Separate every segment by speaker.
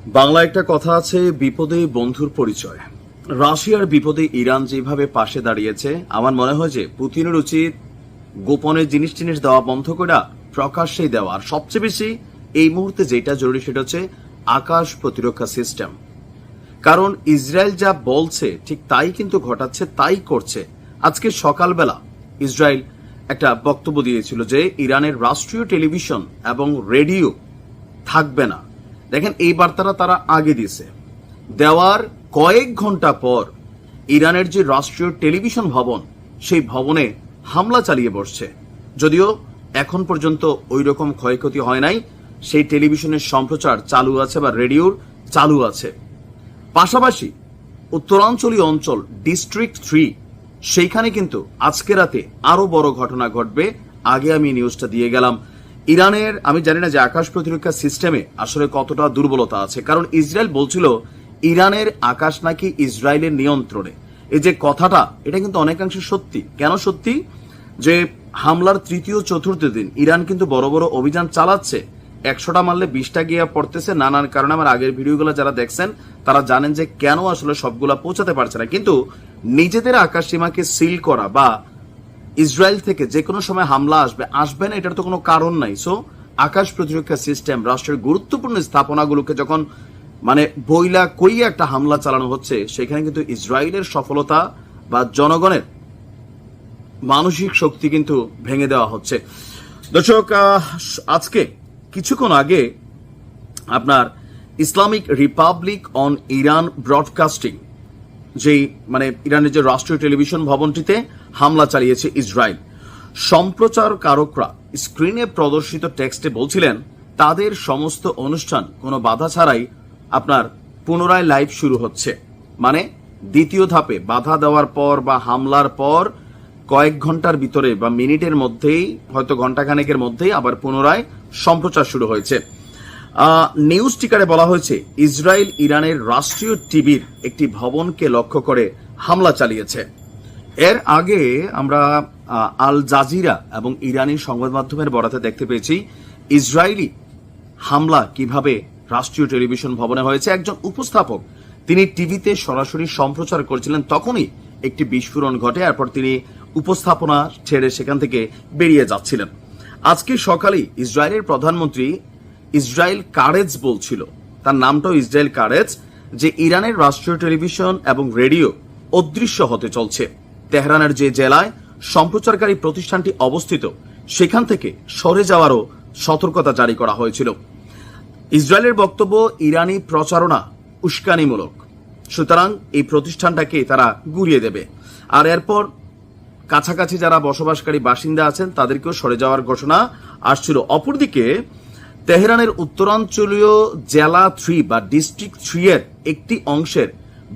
Speaker 1: বাংলা একটা কথা আছে, বিপদে বন্ধুর পরিচয়। রাশিয়ার বিপদে ইরান যেভাবে পাশে দাঁড়িয়েছে, আমার মনে হয় যে পুতিনের উচিত গোপনে জিনিস দেওয়া বন্ধ করে প্রকাশ্যেই দেওয়া। আর সবচেয়ে বেশি এই মুহূর্তে যেটা জরুরি সেটা হচ্ছে আকাশ প্রতিরক্ষা সিস্টেম। কারণ ইসরায়েল যা বলছে ঠিক তাই কিন্তু ঘটাচ্ছে, তাই করছে। আজকে সকালবেলা ইসরায়েল একটা বক্তব্য দিয়েছিল যে ইরানের রাষ্ট্রীয় টেলিভিশন এবং রেডিও থাকবে না। দেখেন, এই বার্তাটা তারা আগে দিয়েছে, দেওয়ার কয়েক ঘন্টা পর ইরানের যে রাষ্ট্রীয় টেলিভিশন ভবন, সেই ভবনে হামলা চালিয়ে বসছে। যদিও এখন পর্যন্ত ওই রকম ক্ষয়ক্ষতি হয় নাই, সেই টেলিভিশনের সম্প্রচার চালু আছে বা রেডিওর চালু আছে। পাশাপাশি উত্তরাঞ্চলীয় অঞ্চল ডিস্ট্রিক্ট 3 সেইখানে কিন্তু আজকে রাতে আরো বড় ঘটনা ঘটবে। আগে আমি নিউজটা দিয়ে গেলাম। ইরানের, আমি জানি না যে আকাশ প্রতিরক্ষা সিস্টেমে আসলে কতটা দুর্বলতা আছে, কারণ ইসরায়েল বলছিল ইরানের আকাশ নাকি ইসরায়েলের নিয়ন্ত্রণে। এই যে কথাটা, এটা কিন্তু অনেকাংশে সত্যি। কেন সত্যি? যে হামলার তৃতীয় চতুর্থ দিন ইরান কিন্তু বড় বড় অভিযান চালাচ্ছে। 100টা মারলে 20টা গিয়ে পড়তেছে। নানান কারণে আমার আগের ভিডিওগুলো যারা দেখছেন তারা জানেন যে কেন আসলে সবগুলা পৌঁছাতে পারছে না। কিন্তু নিজেদের আকাশ সীমাকে সিল করা বা ইসরায়েল থেকে যে কোনো সময় হামলা আসবে না, এটার তো কোনো কারণ নাই। সো আকাশ প্রতিরক্ষা সিস্টেম, রাষ্ট্রের গুরুত্বপূর্ণ স্থাপনাগুলোকে যখন বইলা কইয়া একটা হামলা চালানো হচ্ছে, সেখানে কিন্তু ইসরায়েলের সফলতা বা জনগণের মানসিক শক্তি কিন্তু ভেঙে দেওয়া হচ্ছে। দর্শক, আজকে কিছুক্ষণ আগে আপনার Islamic Republic on Iran broadcasting, যেই ইরানের যে রাষ্ট্রীয় টেলিভিশন ভবনটিতে হামলা চালিয়েছে ইসরায়েল, সম্প্রচারকারকরা স্ক্রিনে প্রদর্শিত টেক্সটে বলছিলেন তাদের সমস্ত অনুষ্ঠান কোনো বাধা ছাড়াই আপনার পুনরায় লাইভ শুরু হচ্ছে। দ্বিতীয় ধাপে বাধা দেওয়ার পর বা হামলার পর কয়েক ঘন্টার ভিতরে বা মিনিটের মধ্যেই, হয়তো ঘন্টাখানেকের মধ্যেই আবার পুনরায় সম্প্রচার শুরু হয়েছে। নিউজ টিকারে বলা হয়েছে ইসরায়েল ইরানের রাষ্ট্রীয় টিভির একটি ভবনকে লক্ষ্য করে হামলা চালিয়েছে। এর আগে আমরা আল জাজিরা এবং ইরানি সংবাদ মাধ্যমের বরাতে দেখতে পেয়েছি ইসরায়েলি হামলা কিভাবে রাষ্ট্রীয় টেলিভিশন ভবনে হয়েছে। একজন উপস্থাপক তিনি টিভিতে সরাসরি সম্প্রচার করছিলেন, তখনই একটি বিস্ফোরণ ঘটে। এরপর তিনি উপস্থাপনা ছেড়ে সেখান থেকে বেরিয়ে যাচ্ছিলেন। আজকে সকালে ইসরায়েলের প্রধানমন্ত্রী ইসরায়েল কারেজ বলছিল, তার নামটাও ইসরায়েল কারেজ, যে ইরানের রাষ্ট্রীয় টেলিভিশন এবং রেডিও অদৃশ্য হতে চলছে। তেহরানের যে জেলায় সম্প্রচারকারী প্রতিষ্ঠানটি অবস্থিত, সেখান থেকে সরে যাওয়ারও সতর্কতা জারি করা হয়েছিল। ইসরায়েলের বক্তব্য, ইরানি প্রচারণা উস্কানিমূলক, সুতরাং এই প্রতিষ্ঠানটাকে তারা গুড়িয়ে দেবে। আর এরপর কাছাকাছি যারা বসবাসকারী বাসিন্দা আছেন তাদেরকেও সরে যাওয়ার ঘোষণা আসছিল। অপরদিকে তেহরানের উত্তরাঞ্চলীয় জেলা 3 বা ডিস্ট্রিক্ট 3 এর একটি অংশের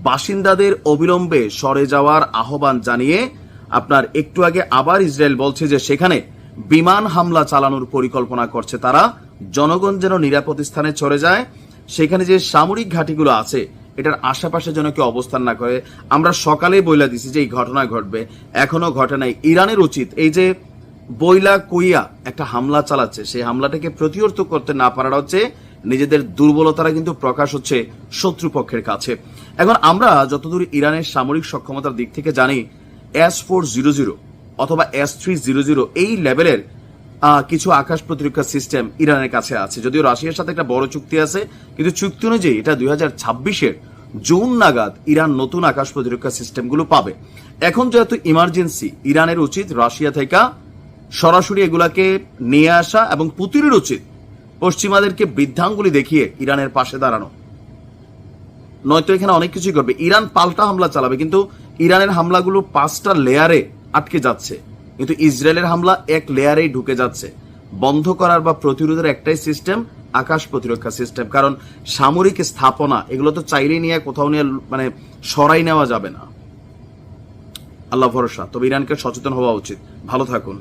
Speaker 1: বাসিন্দাদের অবিলম্বে সরে যাওয়ার আহ্বান জানিয়ে আপনার একটু আগে আবার ইসরায়েল বলছে যে সেখানে বিমান হামলা চালানোর পরিকল্পনা করছে তারা। জনগণ যেন নিরাপদ স্থানে চলে যায়, সেখানে যে সামরিক ঘাঁটিগুলো আছে এটার আশেপাশে যেন কেউ অবস্থান না করে। আমরা সকালে বইলা দিছি যে এই ঘটনা ঘটবে, এখনো ঘটে নাই। ইরানের উচিত এই যে বইলা কইয়া একটা হামলা চালাচ্ছে, সেই হামলাটাকে প্রতিহত করতে না পারাটা হচ্ছে নিজেদের দুর্বলতারা কিন্তু প্রকাশ হচ্ছে শত্রুপক্ষের কাছে। এখন আমরা যতদূর ইরানের সামরিক সক্ষমতার দিক থেকে জানি, S-400 অথবা S-300 এই লেভেলের কিছু আকাশ প্রতিরক্ষা সিস্টেম ইরানের কাছে আছে। যদিও রাশিয়ার সাথে একটা বড় চুক্তি আছে, কিন্তু চুক্তি অনুযায়ী এটা 2026-এর জুন নাগাদ ইরান নতুন আকাশ প্রতিরক্ষা সিস্টেমগুলো পাবে। এখন যেহেতু ইমার্জেন্সি, ইরানের উচিত রাশিয়া থেকে সরাসরি এগুলাকে নিয়ে আসা এবং পুতিনের উচিত পশ্চিমাদেরকে বৃদ্ধাঙ্গুলি দেখিয়ে ইরানের পাশে দাঁড়ানো, নয়তো এখানে অনেক কিছুই করবে। ইরান পাল্টা হামলা চালাবে, কিন্তু ইরানের হামলাগুলো 5টা লেয়ারে আটকে যাচ্ছে, কিন্তু ইসরায়েলের হামলা এক লেয়ারেই ঢুকে যাচ্ছে। বন্ধ করার বা প্রতিরোধের একটাই সিস্টেম, আকাশ প্রতিরক্ষা সিস্টেম। কারণ সামরিক স্থাপনা এগুলো তো চাইলেই নিয়ে কোথাও নিয়ে সরাই নেওয়া যাবে না। আল্লাহ ভরসা। তবে ইরানকে সচেতন হওয়া উচিত। ভালো থাকুন।